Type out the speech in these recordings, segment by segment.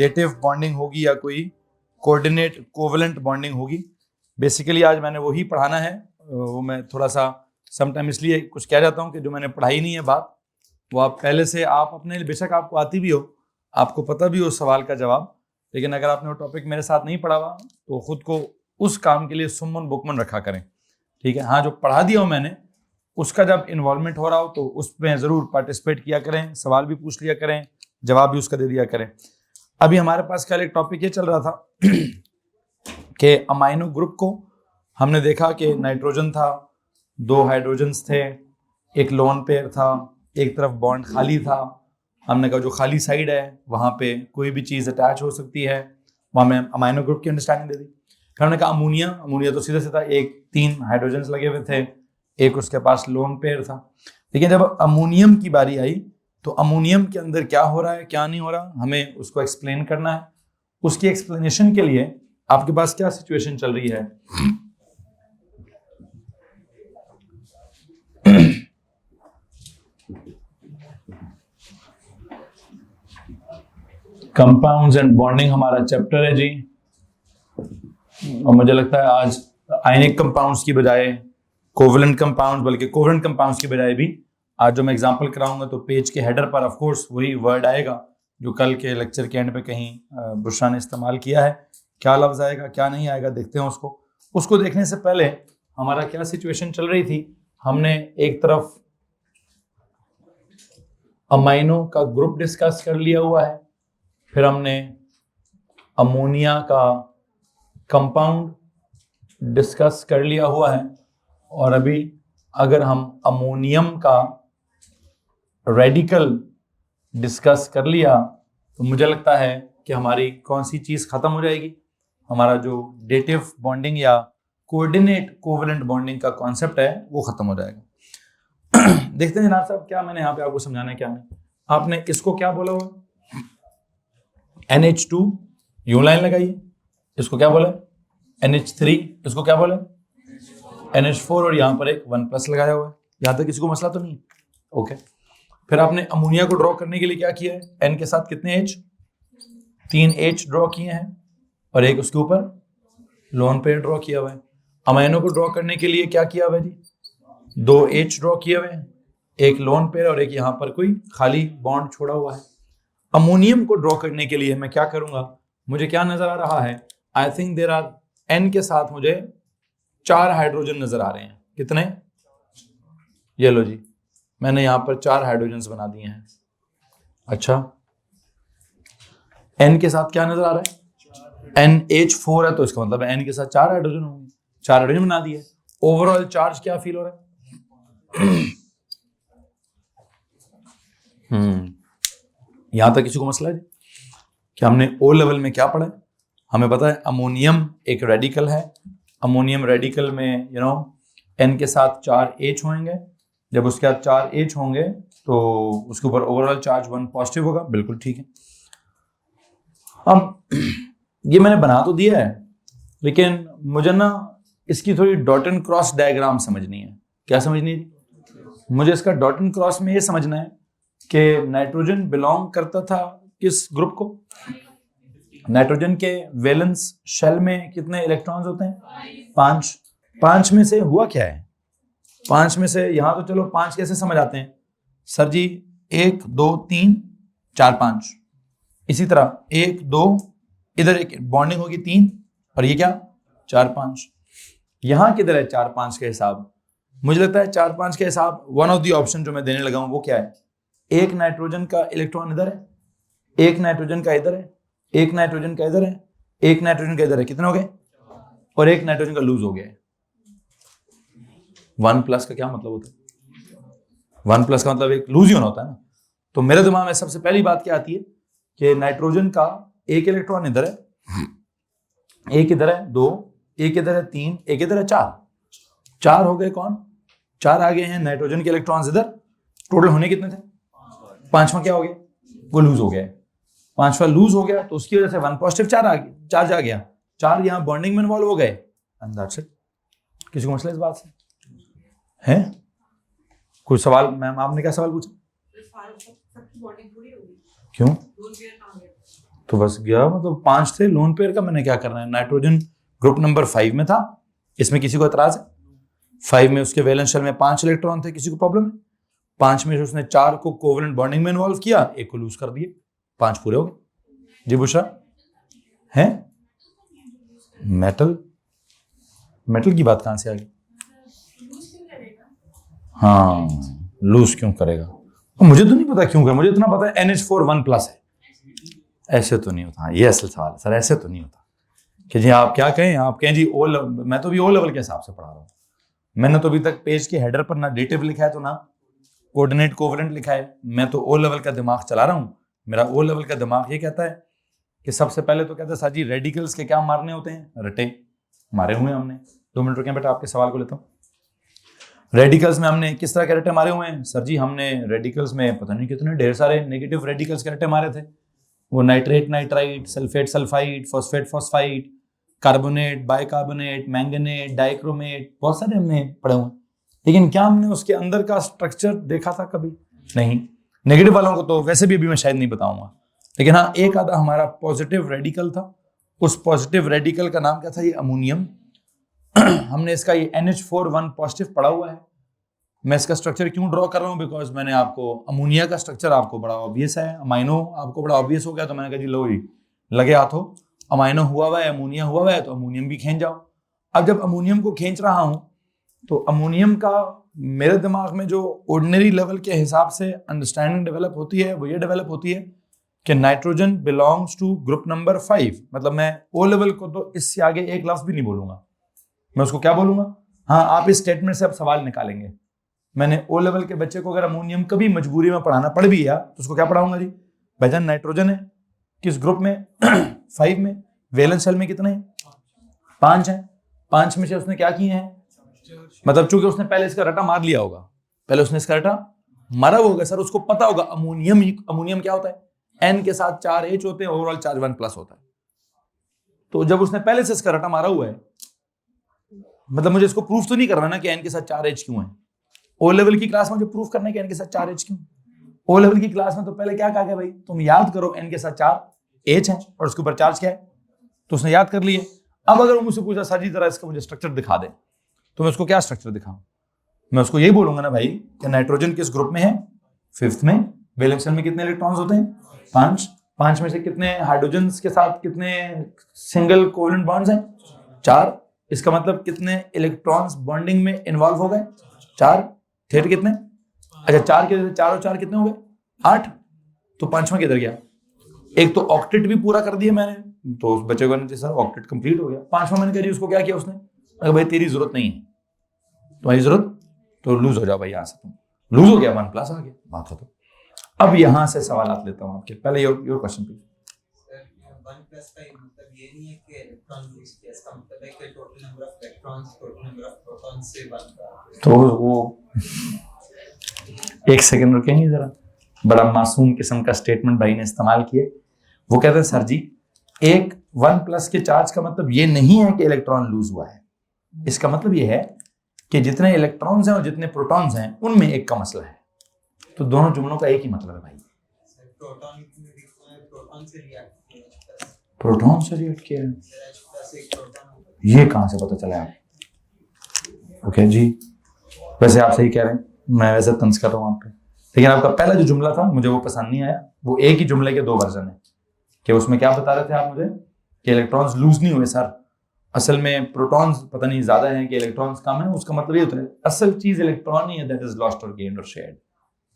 Dative bonding होगी या कोई कोऑर्डिनेट कोवेलेंट बॉन्डिंग होगी। बेसिकली आज मैंने वही पढ़ाना है। वो मैं थोड़ा सा समटाइम इसलिए कुछ कह जाता हूँ कि जो मैंने पढ़ाई नहीं है बात, वो आप पहले से आप अपने, बेशक आपको आती भी हो, आपको पता भी हो सवाल का जवाब, लेकिन अगर आपने वो टॉपिक मेरे साथ नहीं पढ़ा हुआ तो खुद को उस काम के लिए सुमन बुकमन रखा करें, ठीक है। हाँ, जो पढ़ा दिया हो मैंने उसका जब इन्वॉल्वमेंट हो रहा हो तो उसमें ज़रूर पार्टिसिपेट किया करें, सवाल भी पूछ लिया करें, जवाब भी उसका दे दिया करें। अभी हमारे पास कल एक टॉपिक ये चल रहा था कि अमाइनो ग्रुप को हमने देखा कि नाइट्रोजन था, 2 हाइड्रोजन्स थे, एक लोन पेयर था, एक तरफ बॉन्ड खाली था। हमने कहा जो खाली साइड है वहाँ पे कोई भी चीज़ अटैच हो सकती है, वहाँ में अमाइनो ग्रुप की अंडरस्टैंडिंग दे दी। फिर हमने कहा अमोनिया तो सीधा सीधा 3 हाइड्रोजन्स लगे हुए थे, एक उसके पास लोन पेयर था। लेकिन जब अमोनियम की बारी आई तो अमोनियम के अंदर क्या हो रहा है क्या नहीं हो रहा, हमें उसको एक्सप्लेन करना है। उसकी एक्सप्लेनेशन के लिए आपके पास क्या सिचुएशन चल रही है? कंपाउंड्स एंड बॉन्डिंग हमारा चैप्टर है जी, और मुझे लगता है आज आयनिक कंपाउंड्स की बजाय कोवेलेंट कंपाउंड्स, बल्कि कोवेलेंट कंपाउंड्स की बजाय भी आज जो मैं एग्जांपल कराऊंगा तो पेज के हेडर पर ऑफ कोर्स वही वर्ड आएगा जो कल के लेक्चर के एंड पे कहीं बुशरा ने इस्तेमाल किया है। क्या लफ्ज आएगा क्या नहीं आएगा देखते हैं उसको देखने से पहले हमारा क्या सिचुएशन चल रही थी। हमने एक तरफ अमाइनो का ग्रुप डिस्कस कर लिया हुआ है, फिर हमने अमोनिया का कंपाउंड डिस्कस कर लिया हुआ है, और अभी अगर हम अमोनियम का रेडिकल डिस्कस कर लिया तो मुझे लगता है कि हमारी कौन सी चीज़ ख़त्म हो जाएगी, हमारा जो डेटिव बॉन्डिंग या कोऑर्डिनेट कोवेलेंट बॉन्डिंग का कॉन्सेप्ट है वो ख़त्म हो जाएगा। देखते हैं जनाब साहब, क्या मैंने यहाँ पे आपको समझाना है क्या नहीं। आपने इसको क्या बोला हुआ? NH2 यूं लाइन लगाइए, इसको क्या बोला? NH3, इसको क्या बोला? NH4, और यहाँ पर एक 1+ लगाया हुआ है। यहाँ तक किसी को मसला तो नहीं? ओके। फिर आपने अमोनिया को ड्रॉ करने के लिए क्या किया है? N के साथ कितने H? 3 H ड्रॉ किए हैं, और एक उसके ऊपर लोन पेयर ड्रॉ किया हुआ है। अमाइनो को ड्रॉ करने के लिए क्या किया हुआ है जी? 2 H ड्रॉ किए हुए हैं, एक लोन पेयर और एक यहाँ पर कोई खाली बॉन्ड छोड़ा हुआ है। अमोनियम को ड्रॉ करने के लिए मैं क्या करूंगा? मुझे क्या नजर आ रहा है? I think there are N के साथ मुझे 4 हाइड्रोजन नजर आ रहे हैं। कितने? ये लो जी, मैंने यहां पर 4 हाइड्रोजन बना दिए हैं। अच्छा, N के साथ क्या नजर आ रहा है? NH4 है, तो इसका मतलब N के साथ 4 हाइड्रोजन होंगे। 4 हाइड्रोजन बना दिए। ओवरऑल चार्ज क्या फील हो रहा है? यहां तक किसी को मसला है कि हमने O लेवल में क्या पढ़ा है? हमें पता है अमोनियम एक रेडिकल है। अमोनियम रेडिकल में N के साथ 4 H होंगे। जब उसके साथ 4 H होंगे तो उसके ऊपर ओवरऑल चार्ज 1 पॉजिटिव होगा। बिल्कुल ठीक है। अब ये मैंने बना तो दिया है, लेकिन मुझे ना इसकी थोड़ी डॉट एंड क्रॉस डायग्राम समझनी है। क्या समझनी है? मुझे इसका डॉट एंड क्रॉस में ये समझना है कि नाइट्रोजन बिलोंग करता था किस ग्रुप को? नाइट्रोजन के वैलेंस शेल में कितने इलेक्ट्रॉन्स होते हैं? 5। 5 में से हुआ क्या है? 5 में से यहां तो चलो 5 कैसे समझ आते हैं सर जी? 1 2 3 4 5। इसी तरह 1 2, इधर एक बॉन्डिंग होगी 3, और ये क्या 4 5। यहां किधर है 4 5 का हिसाब? मुझे लगता है 4 5 का हिसाब वन ऑफ द ऑप्शन जो मैं देने लगा हूं वो क्या है? एक नाइट्रोजन का इलेक्ट्रॉन इधर है, एक नाइट्रोजन का इधर है, एक नाइट्रोजन का इधर है, एक नाइट्रोजन का इधर है। कितने हो गए? और एक नाइट्रोजन का लूज हो गया है। 1+ का क्या मतलब होता है? 1+ का मतलब एक लूज ही होना होता है ना। तो मेरे दिमाग में सबसे पहली बात क्या आती है कि नाइट्रोजन का एक इलेक्ट्रॉन इधर है, एक इधर है 2, एक इधर है 3, एक इधर है 4। 4 हो गए। कौन? 4 आ गए हैं नाइट्रोजन के इलेक्ट्रॉन्स इधर। टोटल होने कितने थे? 5वां क्या हो गया? वो लूज हो गया। 5वां लूज हो गया तो उसकी वजह से 1 पॉजिटिव चार्ज आ गया। 4 यहां बॉन्डिंग में इन्वॉल्व हो गए, एंड दैट्स इट। किसी को मसला इस बात से है? कोई सवाल? मैम आपने क्या सवाल पूछा? क्यों? तो बस गया, मतलब 5 थे लोन पेयर का, मैंने क्या करना है, नाइट्रोजन ग्रुप नंबर 5 में था, इसमें किसी को एतराज है? 5 में उसके वैलेंस शेल में 5 इलेक्ट्रॉन थे, किसी को प्रॉब्लम है? 5 में से उसने 4 को कोवेलेंट बॉन्डिंग में इन्वॉल्व किया, 1 को लूज कर दिए, 5 पूरे हो गए। जी बुशरा है? मेटल की बात कहां से आ गई? हाँ, लूज क्यों करेगा? मुझे तो नहीं पता क्यों करेगा, मुझे इतना पता है NH4 1+ है। ऐसे तो नहीं होता, ये असल सवाल है सर, ऐसे तो नहीं होता कि जी आप क्या कहें, आप कहें जी ओ लेवल, मैं तो भी ओ लेवल के हिसाब से पढ़ा रहा हूँ। मैंने तो अभी तक पेज के हेडर पर ना डेटिव लिखा है तो ना कोऑर्डिनेट कोवेलेंट लिखा है। मैं तो ओ लेवल का दिमाग चला रहा हूँ। मेरा ओ लेवल का दिमाग ये कहता है कि सबसे पहले तो कहता है सर जी रेडिकल्स के क्या मारने होते हैं, रटे मारे हुए हैं हमने। 2 मिनट रुके बेटा, आपके सवाल को लेता हूँ। रेडिकल्स में हमने किस तरह के रटे मारे हुए हैं? सर जी हमने रेडिकल्स में पता नहीं कितने ढेर सारे नेगेटिव रेडिकल्स के रटे मारे थे। वो nitrate nitrite, sulphate sulphide, phosphate phosphide, carbonate, bicarbonate, manganate, dichromate, बहुत सारे हमने पढ़े हुए। लेकिन क्या हमने उसके अंदर का स्ट्रक्चर देखा था कभी? नहीं। नेगेटिव वालों को तो वैसे भी अभी मैं शायद नहीं बताऊंगा, लेकिन हाँ एक आधा हमारा पॉजिटिव रेडिकल था। उस पॉजिटिव रेडिकल का नाम क्या था? ये अमोनियम। हमने इसका ये NH4 पॉजिटिव पढ़ा हुआ है। मैं इसका स्ट्रक्चर क्यों ड्रॉ कर रहा हूँ? बिकॉज मैंने आपको अमोनिया का स्ट्रक्चर आपको बड़ा ऑब्वियस है, अमाइनो आपको बड़ा ऑब्वियस हो गया, तो मैंने कहा जी लो जी लगे हाथों, अमाइनो हुआ हुआ है, अमोनिया हुआ हुआ है, तो अमोनियम भी खींच जाओ। अब जब अमोनियम को खींच रहा हूं तो अमोनियम का मेरे दिमाग में जो ऑर्डिनरी लेवल के हिसाब से अंडरस्टैंडिंग डेवलप होती है वो ये डेवलप होती है कि nitrogen belongs to group number 5। मतलब मैं ओ लेवल को तो इससे आगे एक लफ्ज भी नहीं बोलूंगा, मैं उसको क्या बोलूंगा? हाँ आप इस स्टेटमेंट से अब सवाल निकालेंगे। मैंने ओ लेवल के बच्चे को अगर अमोनियम कभी मजबूरी में पढ़ाना पड़ भी गया तो उसको क्या पढ़ाऊंगा जी? भाईजान नाइट्रोजन है किस ग्रुप में? 5 में। वैलेंस शेल में कितने हैं? 5 हैं। 5 में से उसने क्या किए हैं? मतलब चूंकि उसने पहले इसका रटा मार लिया होगा, पहले उसने इसका रटा मारा होगा सर, उसको पता होगा अमोनियम क्या होता है? N के साथ 4 H होते हैं, ओवरऑल चार्ज 1+ होता है। तो जब उसने पहले से इसका रटा मारा हुआ है, मतलब मुझे इसको प्रूफ तो नहीं करना ना कि N के साथ 4 H क्यों है। ओ लेवल की क्लास में जो प्रूफ करने के N के साथ 4 H क्यों? ओ लेवल की क्लास में तो पहले क्या कहा गया भाई, तुम याद करो N के साथ 4 H है और उसके ऊपर चार्ज क्या है, तो उसने याद कर लिए। अब अगर मुझसे पूछा सर जी जरा इसका मुझे स्ट्रक्चर दिखा दे, तो मैं उसको क्या स्ट्रक्चर दिखाऊं? मैं उसको यही बोलूंगा ना भाई कि नाइट्रोजन किस ग्रुप में है? 5th में। वैलेंस शेल में कितने इलेक्ट्रॉन्स होते हैं? 5। 5 में से कितने हाइड्रोजन के साथ कितने सिंगल कोवेलेंट बॉन्ड्स हैं? 4। इसका मतलब कितने इलेक्ट्रॉन्स बॉन्डिंग में इन्वॉल्व हो गए? 4। थे कितने? अच्छा 4 के 4 और 4 कितने हो गए? 8। तो 5वां किधर गया? एक तो ऑक्टेट भी पूरा कर दिया मैंने, तो उस बच्चे को सर ऑक्टेट कंप्लीट हो गया। 5वां मैंने कह दी उसको क्या किया उसने? अगर भाई तेरी जरूरत नहीं है, तुम्हारी जरूरत तो लूज हो जाओ भाई, यहां से तुम लूज हो गया, 1+ आ गया, बात खत्म। अब यहां से सवाल लेता हूं आपके, पहले योर क्वेश्चन प्लीज। 1+ का मतलब ये नहीं है कि इलेक्ट्रॉन लूज किया, इसका मतलब है कि total number of electrons total number of protons से बनता है। तो वो एक सेकंड रुकेंगे जरा, बड़ा मासूम किस्म का स्टेटमेंट भाई ने इस्तेमाल किए। वो कहते हैं सर जी एक 1+ के चार्ज का मतलब ये नहीं है कि इलेक्ट्रॉन लूज हुआ है, इसका मतलब ये है कि जितने इलेक्ट्रॉन्स हैं और जितने प्रोटॉन्स हैं उनमें एक का मसला है। तो दोनों जुमलों का एक ही मतलब है भाई। प्रोटॉन से रिएक्ट किया, प्रोटॉन से रिएक्ट किया है, ये कहां से पता चला आपको? ओके जी, वैसे आप सही कह रहे हैं, मैं वैसे तंज कर रहा हूँ आप पे, लेकिन आपका पहला जो जुमला था मुझे वो पसंद नहीं आया। वो एक ही जुमले के 2 वर्जन है कि उसमें क्या बता रहे थे आप मुझे कि इलेक्ट्रॉन्स लूज नहीं हुए सर, असल में प्रोटॉन्स पता नहीं ज्यादा हैं कि इलेक्ट्रॉन्स कम है। उसका मतलब ये होता है असल चीज इलेक्ट्रॉन ही है दैट इज लॉस्ट और गेन्ड और shared.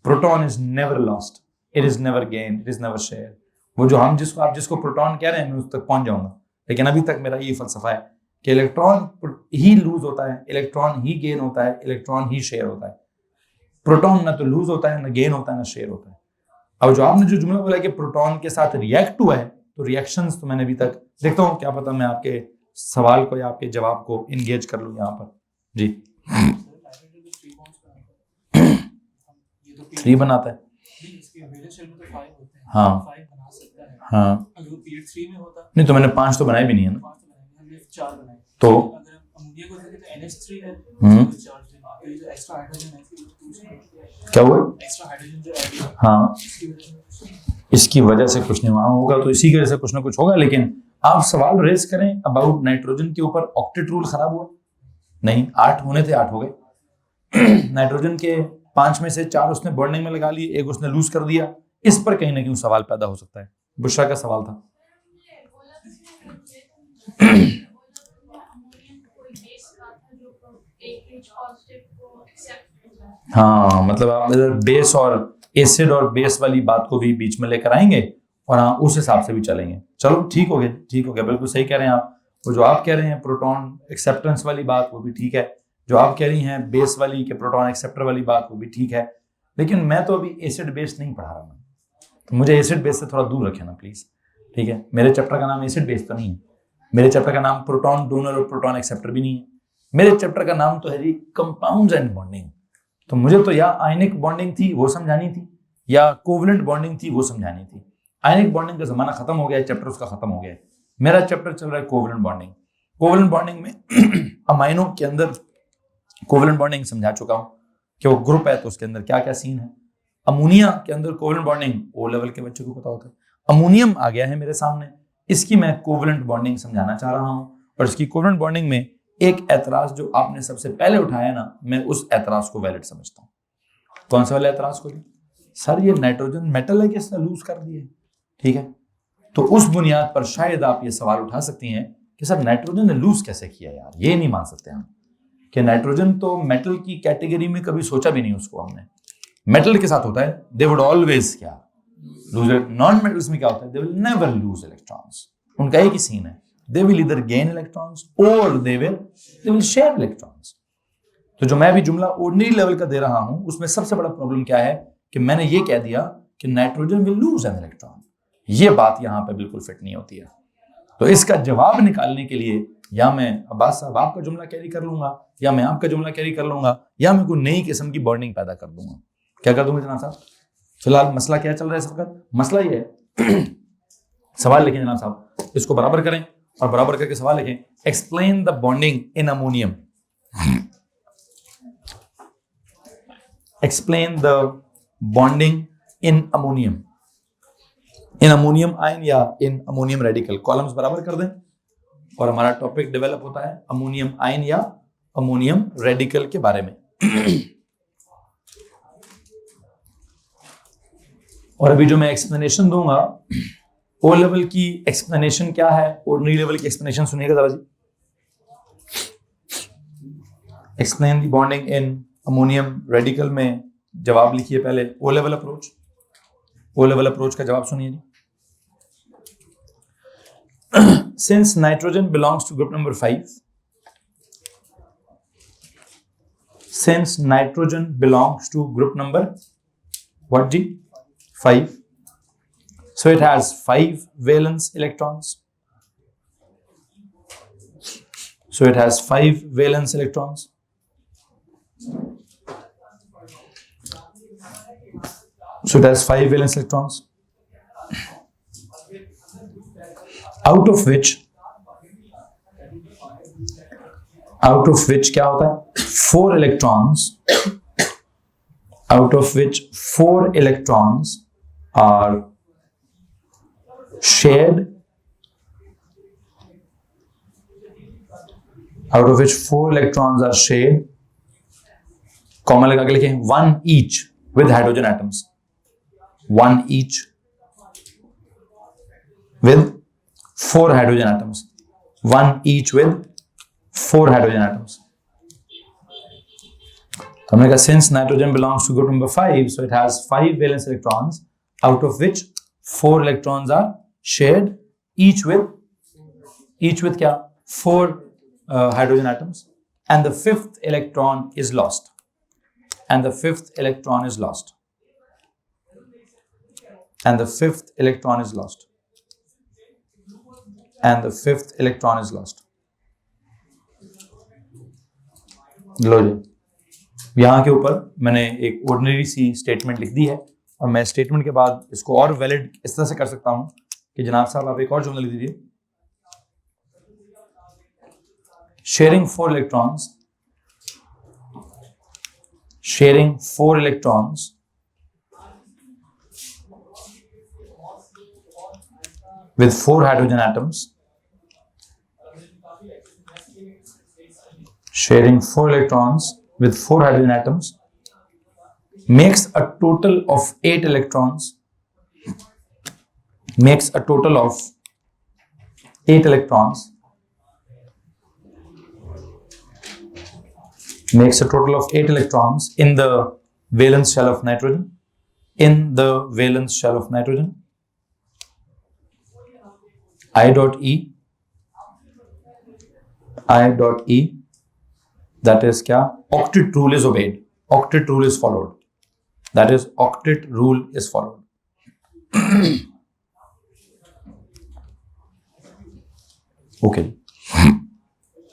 Proton is never lost, it is never gained, it is never shared. वो जो हम जिसको आप जिसको प्रोटॉन कह रहे हैं मैं उस तक पहुंच जाऊंगा, लेकिन अभी तक मेरा ये फलसफा है कि इलेक्ट्रॉन ही लूज होता है, इलेक्ट्रॉन ही गेन होता है, इलेक्ट्रॉन ही शेयर होता है। प्रोटॉन ना तो लूज होता है, ना गेन होता है, ना शेयर होता है। अब जो आपने जो जुमला बोला कि प्रोटॉन के साथ रिएक्ट हुआ है, तो रिएक्शंस तो मैंने अभी तक देखता हूँ, क्या पता मैं आपके सवाल को या आपके जवाब को इंगेज कर लूँ यहाँ पर जी। 3 बनाता है, हाँ हाँ, नहीं तो मैंने 5 तो बनाए भी नहीं है ना, तो क्या हुआ? हाँ इसकी वजह से कुछ नहीं, वहां होगा तो इसी की वजह से कुछ ना कुछ होगा। लेकिन आप सवाल रेज करें अबाउट नाइट्रोजन के ऊपर, ऑक्टेट रूल खराब हुआ नहीं, 8 होने थे 8 हो गए। नाइट्रोजन के 5 में से 4 उसने बॉन्डिंग में लगा लिए, एक उसने लूज कर दिया। इस पर कहीं ना कहीं सवाल पैदा हो सकता है। बुशरा का सवाल था। हाँ, मतलब आप बेस और एसिड और बेस वाली बात को भी बीच में लेकर आएंगे और हाँ उस हिसाब से भी चलेंगे। चलो ठीक हो गया, ठीक हो गया, बिल्कुल सही कह रहे हैं आप। वो जो आप कह रहे हैं प्रोटॉन एक्सेप्टेंस वाली बात, वो भी ठीक है। जो आप कह रही हैं बेस वाली के प्रोटॉन एक्सेप्टर वाली बात, वो भी ठीक है। लेकिन मैं तो अभी एसिड बेस नहीं पढ़ा रहा हूँ, तो मुझे एसिड बेस से थोड़ा दूर रखें ना प्लीज, ठीक है। मेरे चैप्टर का नाम एसिड बेस तो नहीं है, मेरे चैप्टर का नाम प्रोटॉन डोनर और प्रोटॉन एक्सेप्टर भी नहीं है। मेरे चैप्टर का नाम तो है जी कंपाउंड्स एंड बॉन्डिंग। तो मुझे तो या आयनिक बॉन्डिंग थी वो समझानी थी, या कोवलेंट बॉन्डिंग थी वो समझानी थी। आयनिक बॉन्डिंग का जमाना खत्म हो गया है, चैप्टर उसका खत्म हो गया है। मेरा चैप्टर चल रहा है कोवलेंट बॉन्डिंग। कोवलेंट बॉन्डिंग में अमाइनो के अंदर कोवलेंट बॉन्डिंग समझा चुका हूं कि वो ग्रुप है तो उसके अंदर क्या क्या सीन है। अमोनिया के अंदर कोवलेंट बॉन्डिंग ओ लेवल के बच्चों को पता होता है। अमोनियम आ गया है मेरे सामने, इसकी मैं कोवलेंट बॉन्डिंग समझाना चाह रहा हूं। और इसकी कोवलेंट बॉन्डिंग में एक ऐतराज जो आपने सबसे पहले उठाया ना, मैं उस ऐतराज को वैलिड समझता हूं। कौन सा वाला ऐतराज को? सर ये नाइट्रोजन मेटल है कि इसने लूज कर दिए, ठीक है। तो उस बुनियाद पर शायद आप ये सवाल उठा सकती हैं कि सर नाइट्रोजन ने लूज कैसे किया यार, ये नहीं मान सकते हम कि नाइट्रोजन तो मेटल की कैटेगरी में कभी सोचा भी नहीं उसको हमने। मेटल के साथ होता है दे वुड ऑलवेज क्या लूज इट, नॉन मेटल्स में क्या होता है they will never lose electrons. उनका एक ही सीन है, they will either gain electrons और दे विल शेयर इलेक्ट्रॉन्स। तो जो मैं भी जुमला ऑर्डिनरी लेवल का दे रहा हूं उसमें सबसे बड़ा प्रॉब्लम क्या है कि मैंने ये कह दिया कि nitrogen will lose an electron. ये बात यहां पे बिल्कुल फिट नहीं होती है। तो इसका जवाब निकालने के लिए या मैं अब्बास साहब आपका जुमला कैरी कर लूंगा, या मैं आपका जुमला कैरी कर लूंगा, या मैं कोई नई किस्म की बॉन्डिंग पैदा कर दूंगा। क्या कर दूंगा जनाब साहब? फिलहाल मसला क्या चल रहा है इस वक्त? मसला ये है सवाल लिखें जनाब साहब, इसको बराबर करें और बराबर करके सवाल लिखें, explain the bonding in ammonium. Explain the bonding in ammonium, in ammonium ion या इन अमोनियम रेडिकल। कॉलम्स बराबर कर दें और हमारा टॉपिक डेवलप होता है अमोनियम आयन या अमोनियम रेडिकल के बारे में। और अभी जो मैं एक्सप्लेनेशन दूंगा ओ लेवल की एक्सप्लेनेशन क्या है, ऑर्डिनरी लेवल की एक्सप्लेनेशन सुनिएगा जरा जी। Explain the bonding in ammonium radical में जवाब लिखिए पहले O level approach. O level approach का जवाब सुनिए जी। Since nitrogen belongs to group number 5, since nitrogen belongs to group number what G? 5. So it has 5 valence electrons. So it has 5 valence electrons. So it has 5 valence electrons. out of which क्या होता है 4 electrons, out of which 4 electrons are shared, out of which 4 electrons are shared, comma लगा के लिखें 1 each with hydrogen atoms, 1 each with 4 hydrogen atoms, 1 each with 4 hydrogen atoms. तो हमने कहा since nitrogen belongs to group number 5, so it has 5 valence electrons, out of which 4 electrons are shared, each with क्या 4 hydrogen atoms, and the 5th electron is lost, and the 5th electron is lost, and the 5th electron is lost, and the 5th electron is lost. लो जी, यहां के ऊपर मैंने एक ordinary सी statement लिख दी है और मैं स्टेटमेंट के बाद इसको और वैलिड इस तरह से कर सकता हूं कि जनाब साहब आप एक और जुमला लिख दीजिए, sharing 4 electrons, sharing 4 electrons with 4 hydrogen atoms sharing 4 electrons with 4 hydrogen atoms makes a total of 8 electrons, makes a total of 8 electrons, makes a total of 8 electrons in the valence shell of nitrogen, in the valence shell of nitrogen. I dot E, that is क्या? Octet rule is obeyed. Octet rule is followed. That is, octet rule is followed. Okay,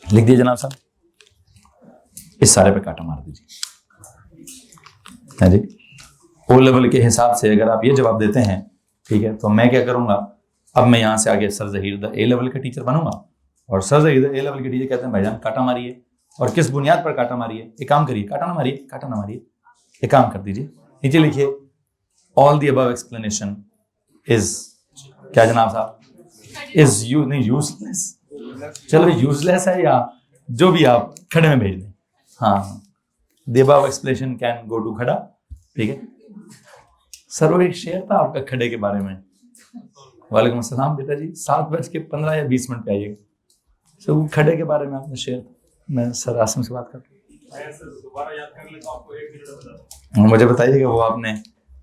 लिख दिए जनाब साहब। इस सारे पे काटा मार दीजिए। हाँ जी, ओ लेवल के हिसाब से अगर आप ये जवाब देते हैं, ठीक है, तो मैं क्या करूंगा, अब मैं यहां से आगे sir Zaheer the A level का टीचर बनूंगा, और sir Zaheer the A level के टीचर कहते हैं भाईजान काटा मारिए। और किस बुनियाद पर काटा मारिए? एक काम करिए, काटा ना मारिए, काटा ना मारिए, एक काम कर दीजिए, नीचे लिखिए all the above explanation is क्या जनाब साहब? Is useless. चलो यूजलेस है या जो भी, आप खड़े में भेज दें। हाँ, the above explanation can go to खड़ा, ठीक है। सर वो एक शेयर था आपका खड़े के बारे में। वालेकुम अस्सलाम बेटा जी, 7:15 या 20 मिनट पे आइएगा। सर वो खड़े के बारे में आपने शेयर, मैं सर आसिम से बात करता हूँ, मुझे बताइएगा। वो आपने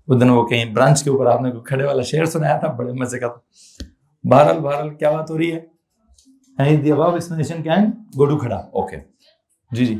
उस दिन वो कहीं ब्रांच के ऊपर आपने खड़े वाला शेयर सुनाया था, बड़े मजे का था। बहरहाल क्या बात हो रही है? The above explanation can go to खड़ा। ओके जी जी।